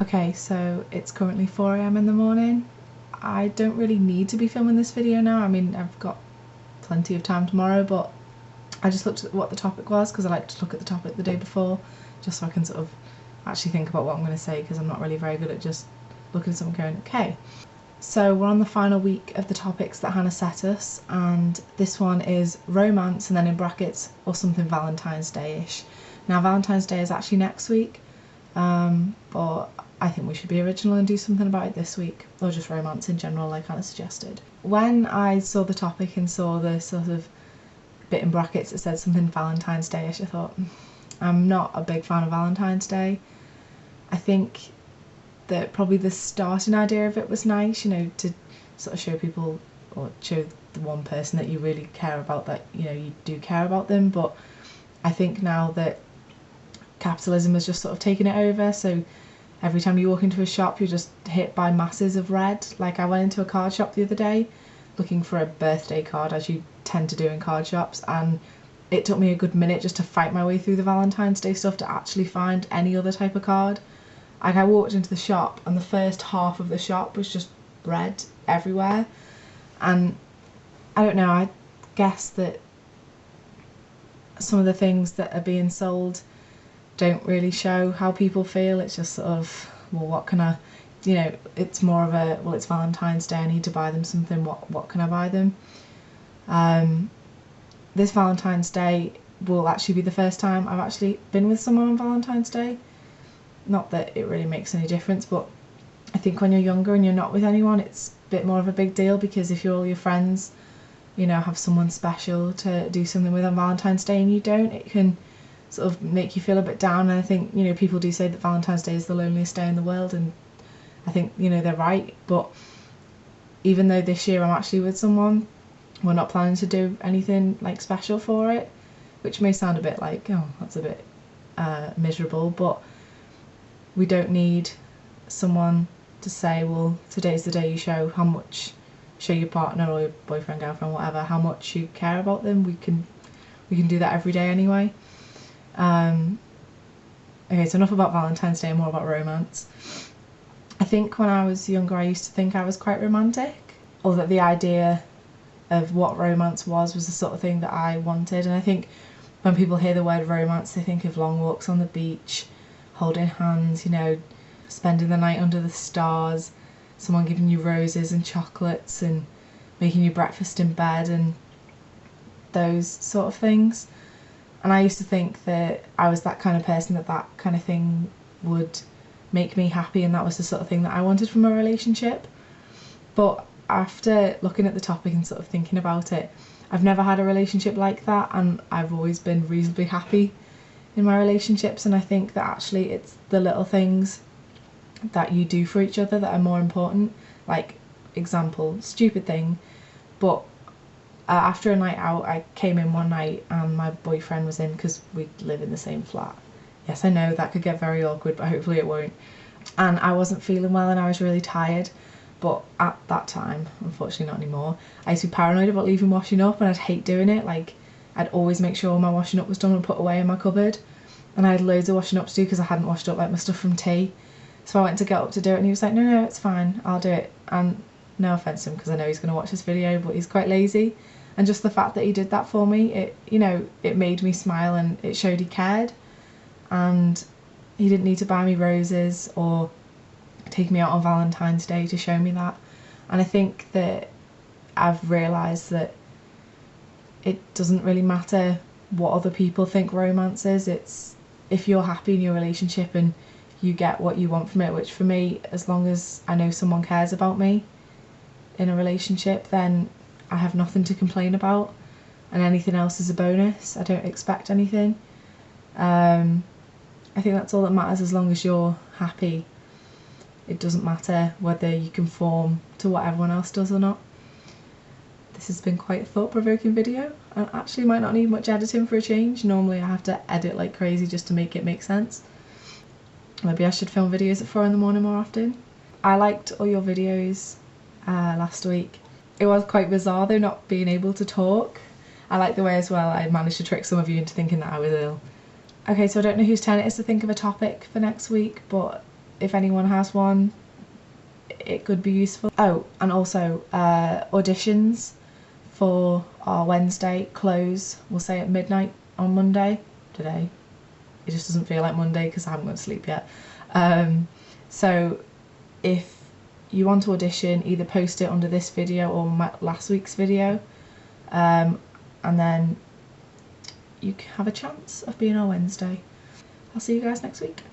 Okay, so it's currently 4 AM in the morning. I don't really need to be filming this video now. I mean, I've got plenty of time tomorrow, but I just looked at what the topic was because I like to look at the topic the day before just so I can sort of actually think about what I'm going to say, because I'm not really very good at just looking at something going, okay. So we're on the final week of the topics that Hannah set us, and this one is romance and then in brackets or something Valentine's Day-ish. Now Valentine's Day is actually next week, but I think we should be original and do something about it this week, or just romance in general like Hannah suggested. When I saw the topic and saw the sort of bit in brackets that said something Valentine's Day-ish, I thought, I'm not a big fan of Valentine's Day. I think that probably the starting idea of it was nice, you know, to sort of show people, or show the one person that you really care about that, you know, you do care about them. But I think now that capitalism has just sort of taken it over, so every time you walk into a shop you're just hit by masses of red. Like, I went into a card shop the other day looking for a birthday card, as you tend to do in card shops, and it took me a good minute just to fight my way through the Valentine's Day stuff to actually find any other type of card. Like, I walked into the shop and the first half of the shop was just red everywhere, and I don't know, I guess that some of the things that are being sold don't really show how people feel. It's just sort of, well, what can I, you know, it's more of a, well, it's Valentine's Day, I need to buy them something, what can I buy them? This Valentine's Day will actually be the first time I've actually been with someone on Valentine's Day. Not that it really makes any difference, but I think when you're younger and you're not with anyone, it's a bit more of a big deal, because if all your friends, you know, have someone special to do something with on Valentine's Day and you don't, it can sort of make you feel a bit down. And I think, you know, people do say that Valentine's Day is the loneliest day in the world, and I think, you know, they're right. But even though this year I'm actually with someone, we're not planning to do anything like special for it, which may sound a bit like, oh, that's a bit miserable, but we don't need someone to say, well, today's the day you show your partner or your boyfriend, girlfriend, whatever, how much you care about them. We can do that every day anyway. Okay, so enough about Valentine's Day, more about romance. I think when I was younger I used to think I was quite romantic, or that the idea of what romance was the sort of thing that I wanted. And I think when people hear the word romance they think of long walks on the beach, holding hands, you know, spending the night under the stars, someone giving you roses and chocolates and making you breakfast in bed and those sort of things. And I used to think that I was that kind of person, that kind of thing would make me happy, and that was the sort of thing that I wanted from a relationship. But after looking at the topic and sort of thinking about it, I've never had a relationship like that, and I've always been reasonably happy in my relationships. And I think that actually it's the little things that you do for each other that are more important. Like, example, stupid thing, but after a night out I came in one night and my boyfriend was in, because we live in the same flat. Yes, I know that could get very awkward, but hopefully it won't. And I wasn't feeling well and I was really tired, but at that time, unfortunately not anymore, I used to be paranoid about leaving washing up, and I'd hate doing it. Like, I'd always make sure all my washing up was done and put away in my cupboard, and I had loads of washing up to do because I hadn't washed up like my stuff from tea. So I went to get up to do it and he was like, no, it's fine, I'll do it. And no offence to him, because I know he's going to watch this video, but he's quite lazy. And just the fact that he did that for me, it, you know, it made me smile and it showed he cared. And he didn't need to buy me roses or take me out on Valentine's Day to show me that. And I think that I've realised that it doesn't really matter what other people think romance is. It's if you're happy in your relationship and you get what you want from it, which for me, as long as I know someone cares about me in a relationship, then I have nothing to complain about, and anything else is a bonus. I don't expect anything. I think that's all that matters. As long as you're happy, it doesn't matter whether you conform to what everyone else does or not. This has been quite a thought-provoking video, and actually might not need much editing for a change. Normally I have to edit like crazy just to make it make sense. Maybe I should film videos at 4 in the morning more often. I liked all your videos last week. It was quite bizarre though, not being able to talk. I like the way as well I managed to trick some of you into thinking that I was ill. Okay, so I don't know whose turn it is to think of a topic for next week, but if anyone has one, it could be useful. Oh, and also auditions for our Wednesday close, we'll say at midnight on Monday. Today, it just doesn't feel like Monday because I haven't gone to sleep yet. So if you want to audition, either post it under this video or last week's video, and then you have a chance of being on Wednesday. I'll see you guys next week.